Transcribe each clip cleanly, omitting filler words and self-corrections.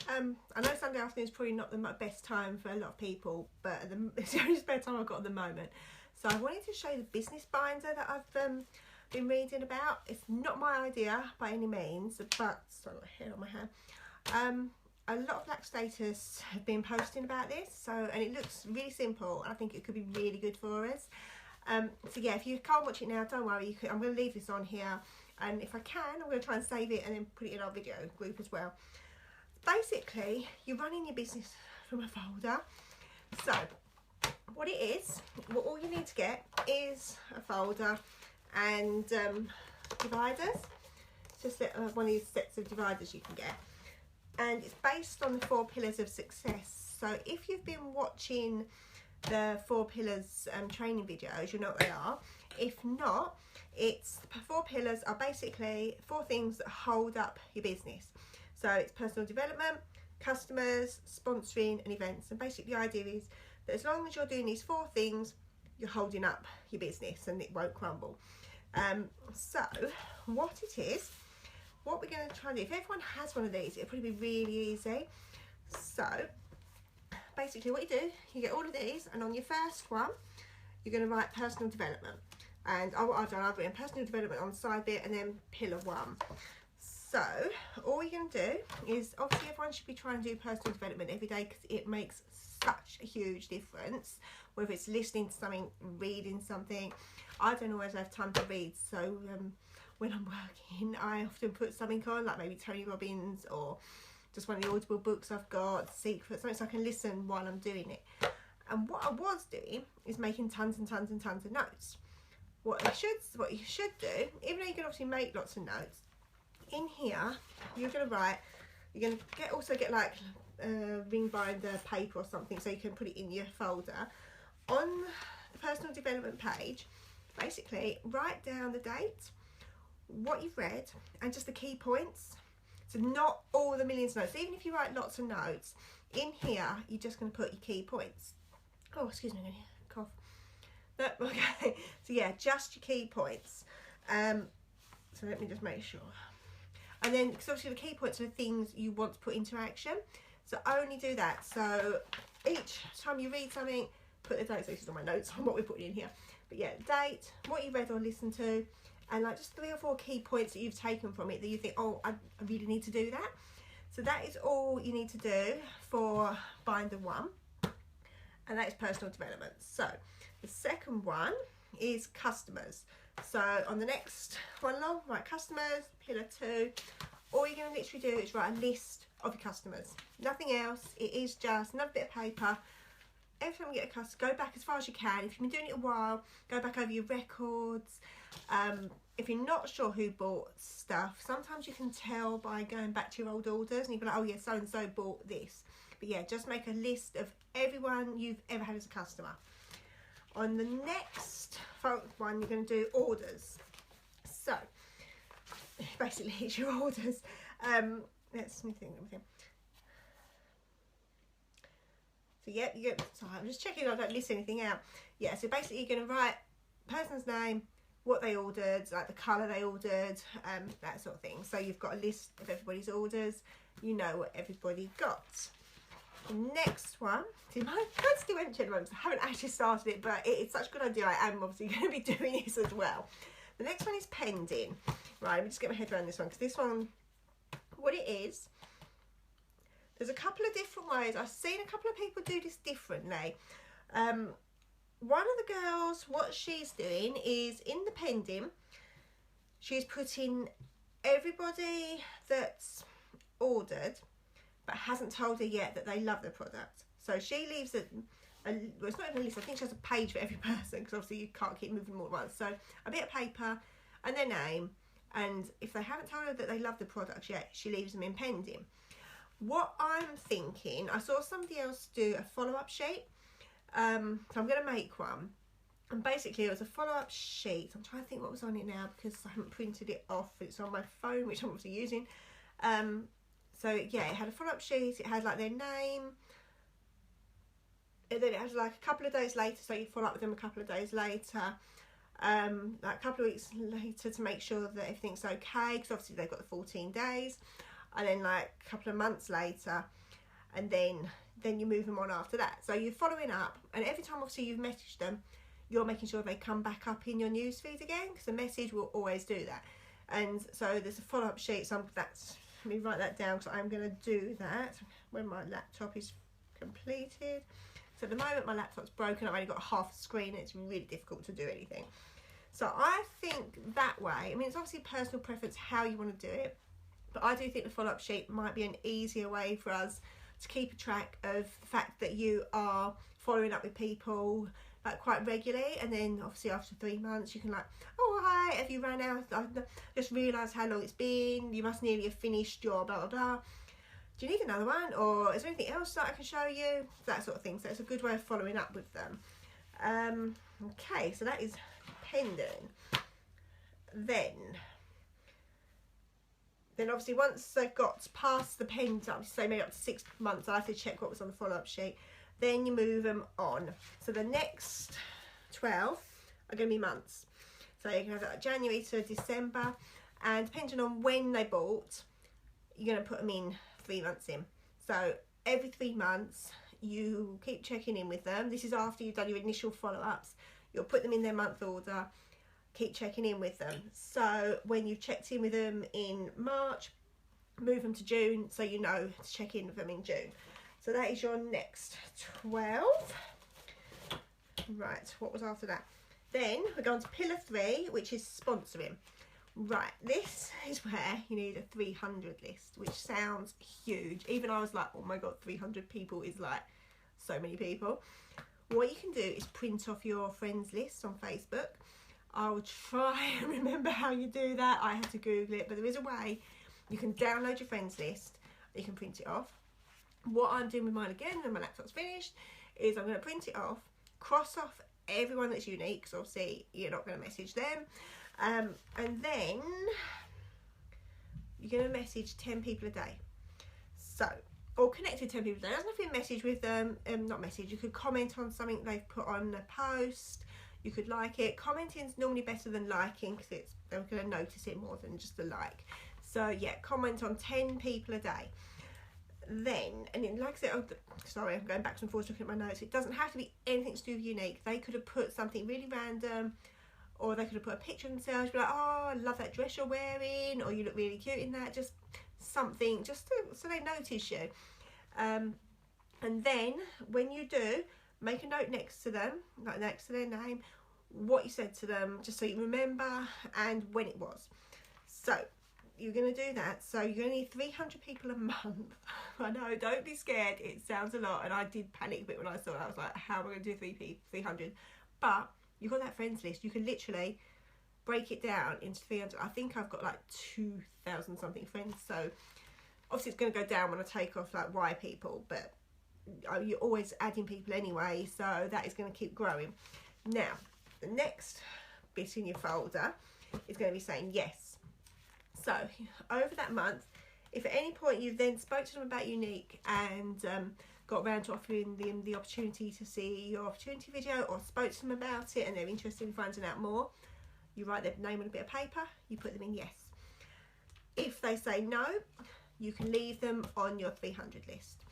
I know Sunday afternoon is probably not the best time for a lot of people, but it's the only spare time I've got at the moment. So I wanted to show you the business binder that I've been reading about. It's not my idea by any means, but sorry, I've got hair on my hand. A lot of Black Status have been posting about this, and it looks really simple. I think it could be really good for us. So yeah, if you can't watch it now, don't worry. I'm going to leave this on here, and if I can, I'm going to try and save it and then put it in our video group as well. Basically, you're running your business from a folder. So what it is, all you need to get is a folder and dividers. Just one of these sets of dividers you can get, and it's based on the 4 pillars of success. So if you've been watching the 4 pillars training videos, you know what they are. If not, it's 4 pillars are basically 4 things that hold up your business. So it's personal development, customers, sponsoring and events. And basically the idea is that as long as you're doing these 4 things, you're holding up your business and it won't crumble. So what it is, what we're going to try to do, if everyone has one of these, it'll probably be really easy. So basically what you do, you get all of these, and on your first one, you're going to write personal development. And I've written personal development on the side bit and then pillar 1. So all you're going to do is, obviously everyone should be trying to do personal development every day because it makes such a huge difference, whether it's listening to something, reading something. I don't always have time to read, so when I'm working I often put something on, like maybe Tony Robbins or just one of the Audible books I've got, Secrets, something so I can listen while I'm doing it. And what I was doing is making tons and tons and tons of notes. What you should do, even though you can obviously make lots of notes, in here you're going to write, you're going to also get like ring binder paper or something so you can put it in your folder. On the personal development page, basically write down the date, what you've read, and just the key points. So not all the millions of notes. Even if you write lots of notes, in here you're just going to put your key points. Oh, excuse me, I'm going to cough. No, okay. So yeah, just your key points. So let me just make sure. And then, because obviously the key points are the things you want to put into action. So only do that. So each time you read something, put the date. So this is all my notes on what we're putting in here. But yeah, date, what you read or listened to, and like just 3 or 4 key points that you've taken from it that you think, oh, I really need to do that. So that is all you need to do for binder 1. And that is personal development. So the second one is customers. So on the next one along, write customers, pillar 2. All you're going to literally do is write a list of your customers. Nothing else. It is just another bit of paper. Every time you get a customer, go back as far as you can. If you've been doing it a while, go back over your records. If you're not sure who bought stuff, sometimes you can tell by going back to your old orders and you'll be like, oh yeah, so and so bought this. But yeah, just make a list of everyone you've ever had as a customer. On the next one, you're going to do orders. So basically it's your orders. Let's me think. So yeah, sorry, I'm just checking I don't miss anything out. Yeah, so basically you're going to write person's name, what they ordered, like the colour they ordered, that sort of thing. So you've got a list of everybody's orders. You know what everybody got. The next one, see, my hand's still empty at the moment, so I haven't actually started it, but it's such a good idea. I am obviously going to be doing this as well. The next one is pending. Right, let me just get my head around this one, because this one, what it is, there's a couple of different ways. I've seen a couple of people do this differently. One of the girls, what she's doing is in the pending, she's putting everybody that's ordered but hasn't told her yet that they love the product. So she leaves well, it's not even a list, I think she has a page for every person, because obviously you can't keep moving more at once. So a bit of paper and their name, and if they haven't told her that they love the product yet, she leaves them in pending. What I'm thinking, I saw somebody else do a follow-up sheet, so I'm going to make one. And basically it was a follow-up sheet. I'm trying to think what was on it now, because I haven't printed it off. It's on my phone, which I'm obviously using. So yeah, it had a follow-up sheet, it had like their name, and then it had like a couple of days later, so you'd follow up with them a couple of days later, like a couple of weeks later to make sure that everything's okay, because obviously they've got the 14 days, and then like a couple of months later, and then you move them on after that. So you're following up, and every time obviously you've messaged them, you're making sure they come back up in your newsfeed again, because a message will always do that. And so there's a follow-up sheet. So let me write that down, because I'm going to do that when my laptop is completed. So at the moment my laptop's broken. I've only got half a screen, and it's really difficult to do anything. So I think that way, I mean, it's obviously personal preference how you want to do it, but I do think the follow-up sheet might be an easier way for us to keep a track of the fact that you are following up with people like quite regularly. And then obviously after 3 months you can like, oh hi, have you ran out? I just realised how long it's been, you must nearly have finished your blah blah blah, do you need another one, or is there anything else that I can show you, that sort of thing. So it's a good way of following up with them. Okay, so that is pending. Then obviously once they've got past the pending, say maybe up to 6 months, I have to check what was on the follow-up sheet, then you move them on. So the next 12 are going to be months. So you can have that January to December, and depending on when they bought, you're going to put them in 3 months in. So every 3 months you keep checking in with them. This is after you've done your initial follow-ups. You'll put them in their month order, keep checking in with them. So when you've checked in with them in March, move them to June, so you know to check in with them in June. So that is your next 12. Right, what was after that? Then we're going to pillar 3, which is sponsoring. Right, this is where you need a 300 list, which sounds huge. Even I was like, oh my god, 300 people is like so many people. What you can do is print off your friends list on Facebook. I will try and remember how you do that. I had to Google it, but there is a way. You can download your friends list, you can print it off. What I'm doing with mine again, when my laptop's finished, is I'm going to print it off, cross off everyone that's unique, because obviously you're not going to message them, and then you're going to message 10 people a day. So, or connect with 10 people a day. There's nothing message with them, not message, you could comment on something they've put on a post, you could like it. Commenting is normally better than liking, because they're going to notice it more than just a like. So yeah, comment on 10 people a day. Then, and then, like I said, sorry, I'm going backwards and forwards looking at my notes. It doesn't have to be anything to do with unique. They could have put something really random, or they could have put a picture of themselves, be like, oh, I love that dress you're wearing, or you look really cute in that. Just something, so they notice you. And then when you do, make a note next to them, like next to their name, what you said to them, just so you remember, and when it was. So you're going to do that. So you're going to need 300 people a month. I know, don't be scared, it sounds a lot, and I did panic a bit when I saw it. I was like, how am I going to do 300? But you've got that friends list. You can literally break it down into 300. I think I've got like 2,000 something friends, so obviously it's going to go down when I take off like Y people, but you're always adding people anyway, so that is going to keep growing. Now the next bit in your folder is going to be saying yes. So over that month, if at any point you then spoke to them about unique and got around to offering them the opportunity to see your opportunity video, or spoke to them about it and they're interested in finding out more, you write their name on a bit of paper, you put them in yes. If they say no, you can leave them on your 300 list.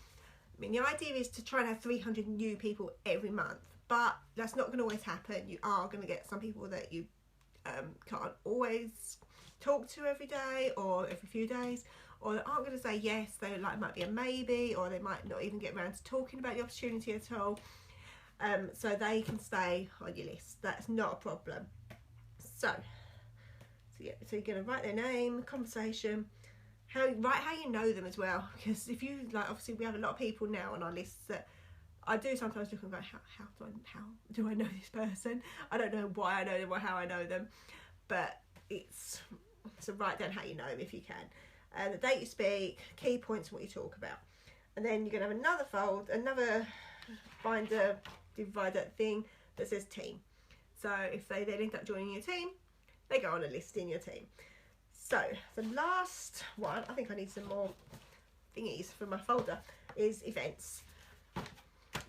I mean, the idea is to try and have 300 new people every month, but that's not going to always happen. You are going to get some people that you can't always talk to every day or every few days, or they aren't going to say yes, they like might be a maybe, or they might not even get around to talking about the opportunity at all. So they can stay on your list. That's not a problem. So yeah, so you're going to write their name, conversation, write how you know them as well, because if you like, obviously we have a lot of people now on our lists that I do sometimes look and go, how do I know this person? I don't know why I know them or how I know them, but so write down how you know them if you can. The date you speak, key points, what you talk about, and then you're going to have another binder divider thing that says team. So if they then end up joining your team, they go on a list in your team. So the last one, I think I need some more thingies for my folder, is events.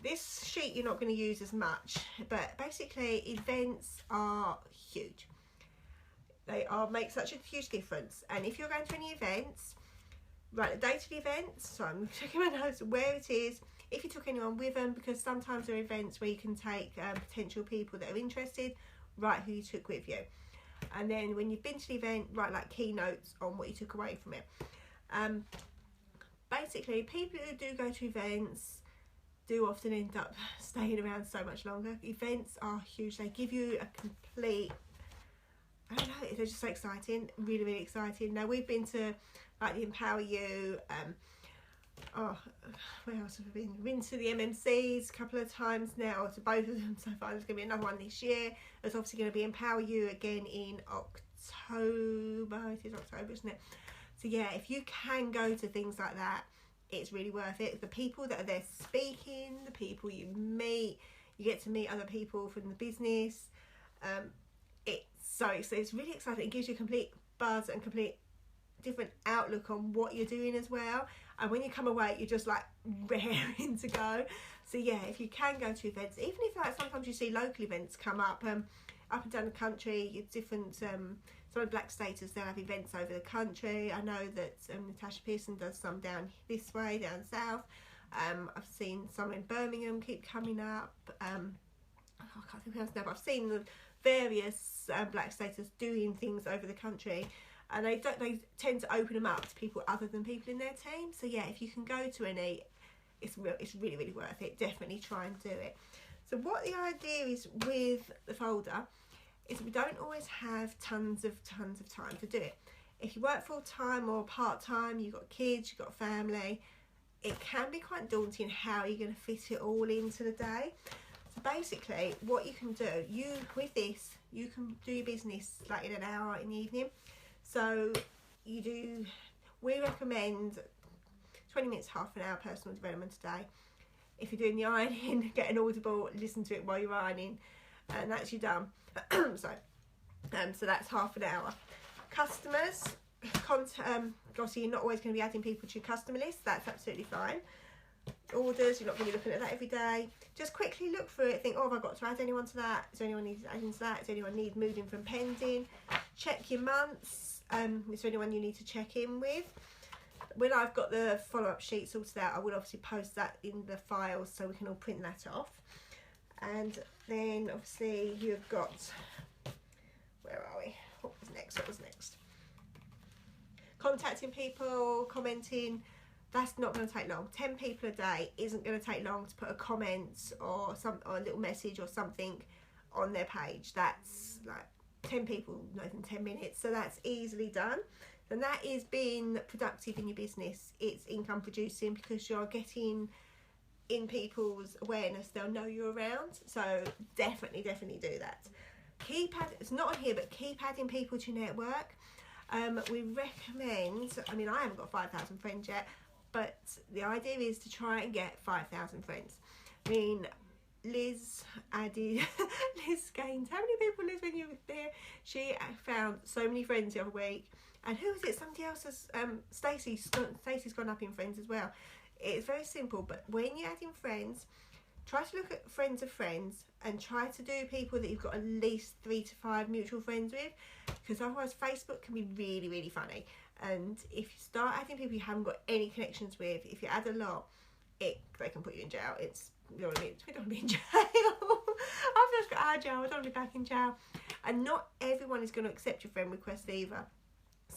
This sheet you're not going to use as much, but basically events are huge. They make such a huge difference, and if you're going to any events, Right, the date of the event, so I'm checking my notes, where it is, if you took anyone with them, because sometimes there are events where you can take potential people that are interested, write who you took with you. And then when you've been to the event, write like keynotes on what you took away from it. Basically, people who do go to events do often end up staying around so much longer. Events are huge. They give you a complete, I don't know, they're just so exciting, really, really exciting. Now, we've been to like the Empower You, where else have we been? We've been to the MMCs a couple of times now, to both of them so far. There's going to be another one this year. There's obviously going to be Empower You again in October. It is October, isn't it? So yeah, if you can go to things like that, it's really worth it. The people that are there speaking, the people you meet, you get to meet other people from the business. It's really exciting. It gives you a complete buzz and complete different outlook on what you're doing as well. And when you come away, you're just like raring to go. So yeah, if you can go to events, even if like sometimes you see local events come up and down the country, different some of Black Staters, they'll have events over the country. I know that Natasha Pearson does some down this way, down south. I've seen some in Birmingham keep coming up. I can't think of else now, but I've seen the various Black Staters doing things over the country, and they tend to open them up to people other than people in their team. So yeah, if you can go to any, it's really, really worth it. Definitely try and do it. So what the idea is with the folder is we don't always have tons of time to do it. If you work full-time or part-time, you've got kids, you've got family, it can be quite daunting how you're going to fit it all into the day. So basically, what you can do, with this, you can do your business like in an hour in the evening. So we recommend 20 minutes, half an hour personal development a day. If you're doing the ironing, get an Audible, listen to it while you're ironing, and that's you done. So that's half an hour. Customers, obviously you're not always going to be adding people to your customer list. That's absolutely fine. Orders, you're not going to be looking at that every day. Just quickly look through it. Think, have I got to add anyone to that? Is there anyone needs adding to that? Does anyone need moving from pending? Check your months. Is there anyone you need to check in with? When I've got the follow-up sheet sorted out, I will obviously post that in the files so we can all print that off. And then obviously you've got, where are we? What was next? Contacting people, commenting, that's not going to take long. 10 people a day isn't going to take long to put a comment or a little message or something on their page. That's like 10 people, not even 10 minutes. So that's easily done. And that is being productive in your business. It's income producing because you're getting in people's awareness. They'll know you're around. So definitely do that. It's not on here, but keep adding people to your network. We recommend, I haven't got 5,000 friends yet, but the idea is to try and get 5,000 friends. Liz gained, how many people, Liz, when you were there? She found so many friends the other week. And who is it? Somebody else has, Stacey's gone up in friends as well. It's very simple, but when you're adding friends, try to look at friends of friends and try to do people that you've got at least 3 to 5 mutual friends with, because otherwise Facebook can be really, really funny. And if you start adding people you haven't got any connections with, if you add a lot, they can put you in jail. You know what I mean? We don't want to be in jail. I've just got out of jail. I don't want to be back in jail. And not everyone is going to accept your friend request either.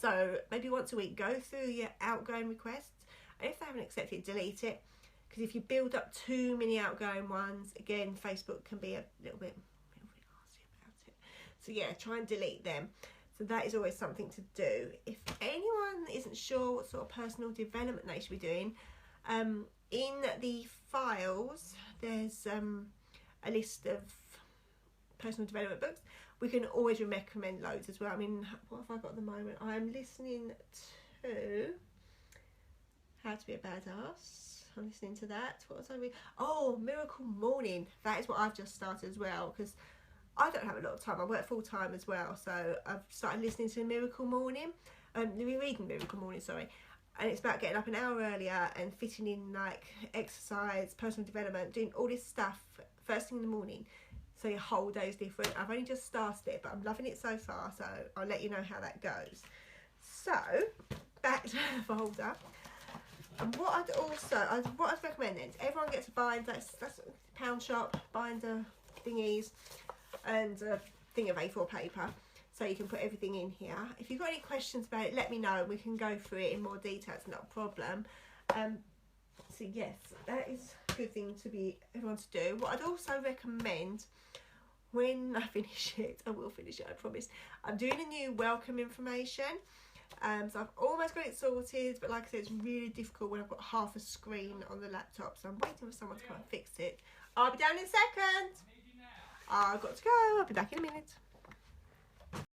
So maybe once a week, go through your outgoing requests. And if they haven't accepted, delete it. Because if you build up too many outgoing ones, again, Facebook can be a little bit nasty about it. So yeah, try and delete them. So that is always something to do. If anyone isn't sure what sort of personal development they should be doing, in the files, there's a list of personal development books. We can always recommend loads as well. What have I got at the moment? I'm listening to How to Be a Badass. I'm listening to that. What was I reading? Oh, Miracle Morning. That is what I've just started as well, because I don't have a lot of time. I work full time as well, so I've started listening to Miracle Morning. Reading Miracle Morning, sorry. And it's about getting up an hour earlier and fitting in like exercise, personal development, doing all this stuff first thing in the morning. So your whole day is different. I've only just started it, but I'm loving it so far. So I'll let you know how that goes. So back to the folder. And what I'd recommend then is everyone gets a binder. That's pound shop binder thingies, and a thing of A4 paper, so you can put everything in here. If you've got any questions about it, let me know. We can go through it in more detail. It's not a problem. So yes, that is a good thing to be everyone to do. What I'd also recommend, when I finish it, I will finish it, I promise. I'm doing a new welcome information. So I've almost got it sorted, but like I said, it's really difficult when I've got half a screen on the laptop. So I'm waiting for someone to come and fix it. I'll be down in a second. I've got to go. I'll be back in a minute.